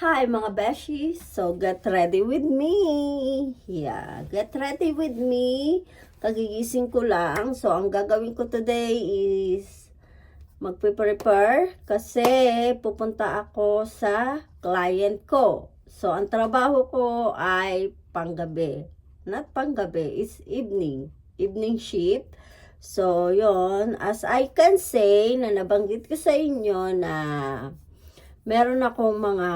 Hi mga beshies! So get ready with me! Yeah, get ready with me! Kagigising ko lang. So ang gagawin ko today is magpe-prepare kasi pupunta ako sa client ko. So ang trabaho ko ay panggabi. Not panggabi, it's evening. Evening shift. So yon, as I can say na nabanggit ko sa inyo na meron akong mga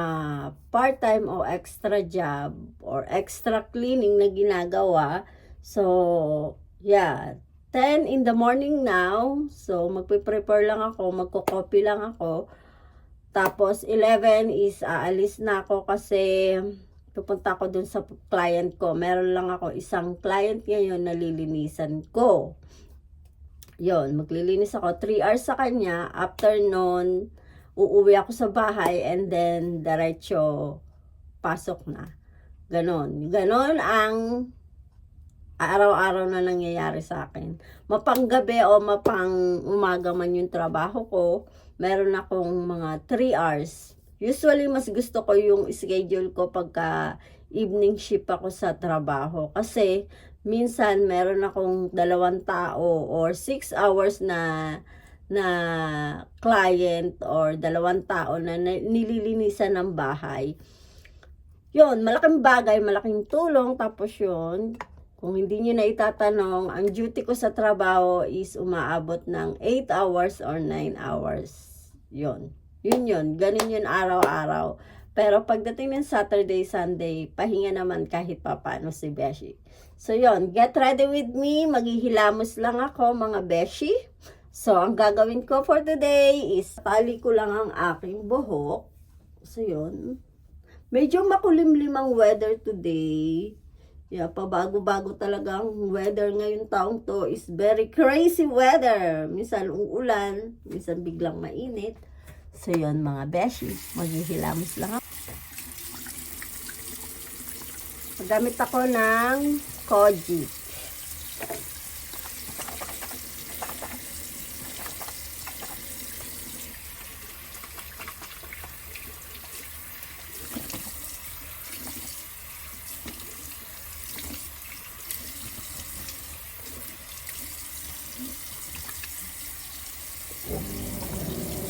part-time o extra job or extra cleaning na ginagawa. So, yeah, 10 in the morning now. So, magpe-prepare lang ako, magko-copy lang ako. Tapos, 11 is aalis na ako kasi pupunta ako dun sa client ko. Meron lang ako isang client ngayon na lilinisan ko. Yon, maglilinis ako 3 hours sa kanya. After nun, uuwi ako sa bahay and then diretso pasok na. Ganon. Ganon ang araw-araw na nangyayari sa akin. Mapanggabi o mapang umaga man yung trabaho ko, meron akong mga 3 hours. Usually, mas gusto ko yung schedule ko pagka evening shift ako sa trabaho. Kasi, minsan meron akong 2 tao or 6 hours na client or 2 tao na nililinisan ng bahay. Yun, malaking bagay, malaking tulong. Tapos yun, kung hindi nyo na itatanong, ang duty ko sa trabaho is umaabot ng 8 hours or 9 hours. Yun. Yun. Ganun yun araw-araw. Pero pagdating ng Saturday, Sunday, pahinga naman kahit papano si Beshi. So yun, get ready with me. Maghihilamos lang ako mga Beshi. So, ang gagawin ko for today is tali ko lang ang aking buhok. So, yun. Medyo makulimlim ang weather today. Yeah, pabago-bago talaga ang weather ngayon taong to is very crazy weather. Minsan uulan, minsan biglang mainit. So, yun mga beshi. Maghihilamos lang ako. Magamit ako ng Kojic.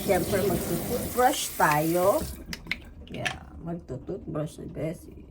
Siyempre, magtututbrush tayo. Yeah, magtututbrush si Bessie.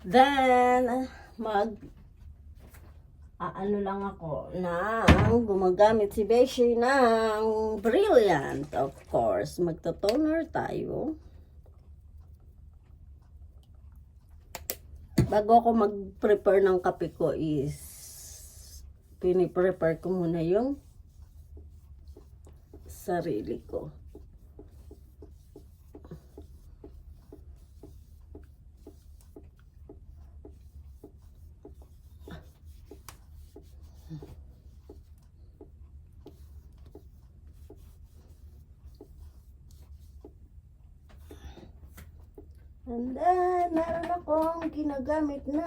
Then, ano lang ako ng gumagamit si Beshi ng Brilliant, of course. Magto-toner tayo. Bago ako mag-prepare ng kape ko is piniprepare ko muna yung sarili ko. And then, meron akong ginagamit na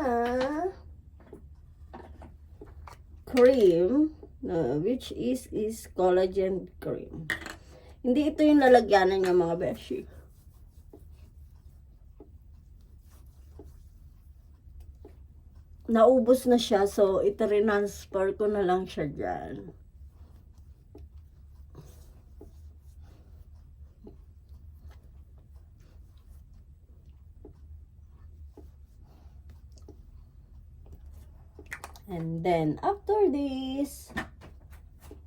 cream, which is collagen cream. Hindi ito yung lalagyanan ng mga beshi. Naubos na siya, so ito-transfer ko na lang siya dyan. And then, after this,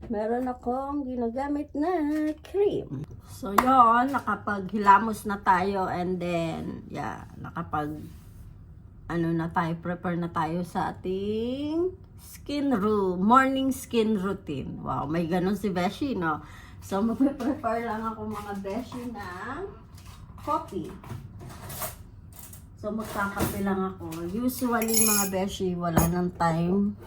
meron akong ginagamit na cream. So, yon, nakapaghilamos na tayo and then, prepare na tayo sa ating morning skin routine. Wow, may ganun si Beshi, no? So, magpe-prepare lang ako mga Beshi ng coffee. So, magkakape lang ako. Usually, mga Beshi, wala nang time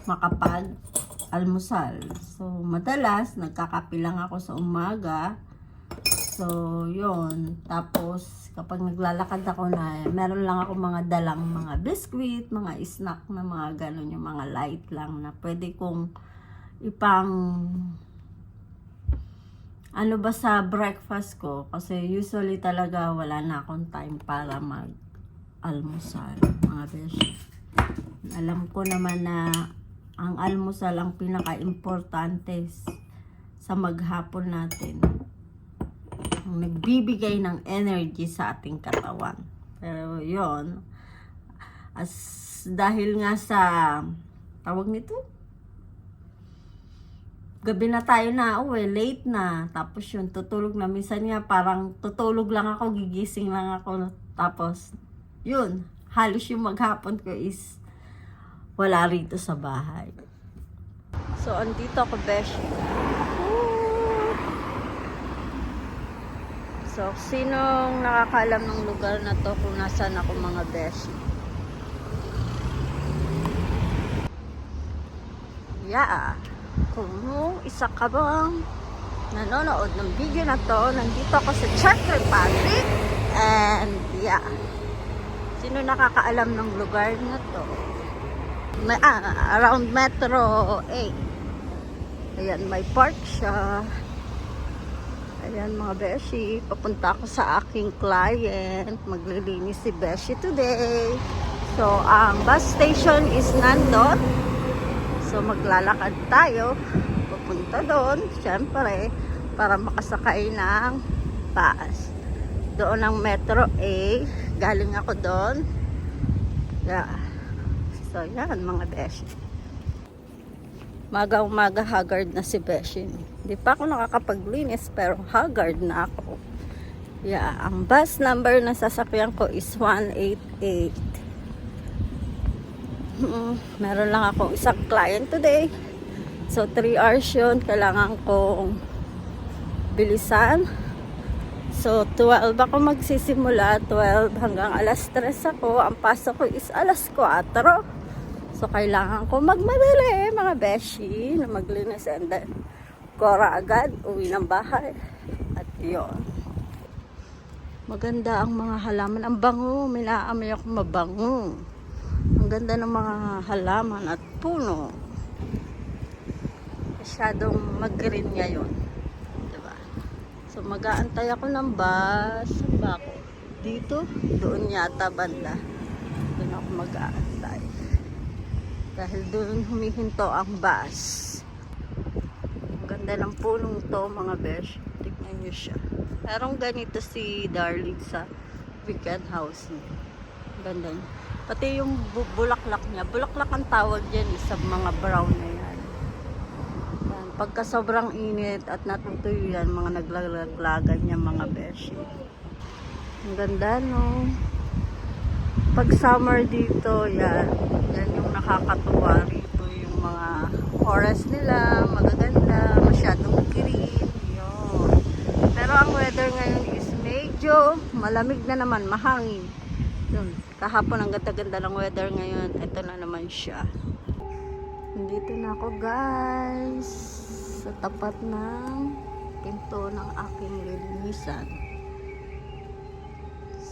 makapag-almusal. So, madalas, nagkakape lang ako sa umaga. So, yun. Tapos, kapag naglalakad ako na, meron lang ako mga dalang mga biscuit, mga snack na mga ganun, yung mga light lang na pwede kong sa breakfast ko. Kasi usually talaga wala na akong time para mag-almusal, mga beshi. Alam ko naman na ang almusal ang pinaka-importante sa maghapon natin. Nagbibigay ng energy sa ating katawan. Pero yon, dahil nga sa tawag nito, gabi na tayo na uwi, late na, tapos yun, tutulog na, minsan nga parang tutulog lang ako, gigising lang ako, tapos yun, halos yung maghapon ko is wala rito sa bahay. So andito ako, Beshi. So, sinong nakakaalam ng lugar na to kung nasaan ako, mga beshi? Yeah. Kung isa ka bang nanonood ng video na to, nandito ako sa Czech Republic. And yeah. Sino nakakaalam ng lugar na to? Around Metro 8. Ayan, may park siya. Ayan, mga beshi, papunta ako sa aking client. Maglilinis si Beshi today. So, ang bus station is nandun. So, maglalakad tayo. Papunta doon, syempre, para makasakay ng bus. Doon ang Metro A. Galing ako doon. Yeah. So, yan, mga beshi. Maga-umaga, haggard na si Beshi. Hindi pa ako nakakapaglinis, pero haggard na ako. Yeah, ang bus number na sasakyan ko is 188. Meron lang akong isang client today. So, 3 hours yun. Kailangan kong bilisan. So, 12 ako magsisimula. 12 hanggang alas 3 ako. Ang pasok ko is alas 4. So, kailangan ko magmadali, mga beshi, na maglinis and then kora agad, uwi ng bahay. At yun. Maganda ang mga halaman. Ang bango, may naamoy ako mabango. Ang ganda ng mga halaman at puno. Masyadong mag-green ngayon. Diba? So, mag-aantay ako ng bus. Saan ba ako? Dito? Doon yata banda. Doon ako mag-aantay. Dahil doon humihinto ang bus. Ang ganda ng punong to, mga besh. Tignan nyo siya. Merong ganito si Darling sa weekend house niya. Ganda niya. Pati yung bulaklak niya. Bulaklak ang tawag dyan sa mga brown na yan. Pagka sobrang init at natutuyo yan, mga naglalaglagan niya, mga beshi. Ang ganda, no? Pag summer dito, yan yung nakakatuwa rito, yung mga forest nila, magaganda, masyadong green, yun. Pero ang weather ngayon is medyo malamig na naman, mahangin. Yun, kahapon ang ganda-ganda ng weather ngayon, ito na naman siya. Nandito na ako, guys, sa tapat ng pinto ng aking lilinisan.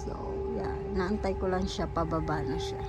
So, yeah, naantay ko lang siya, pababa na siya.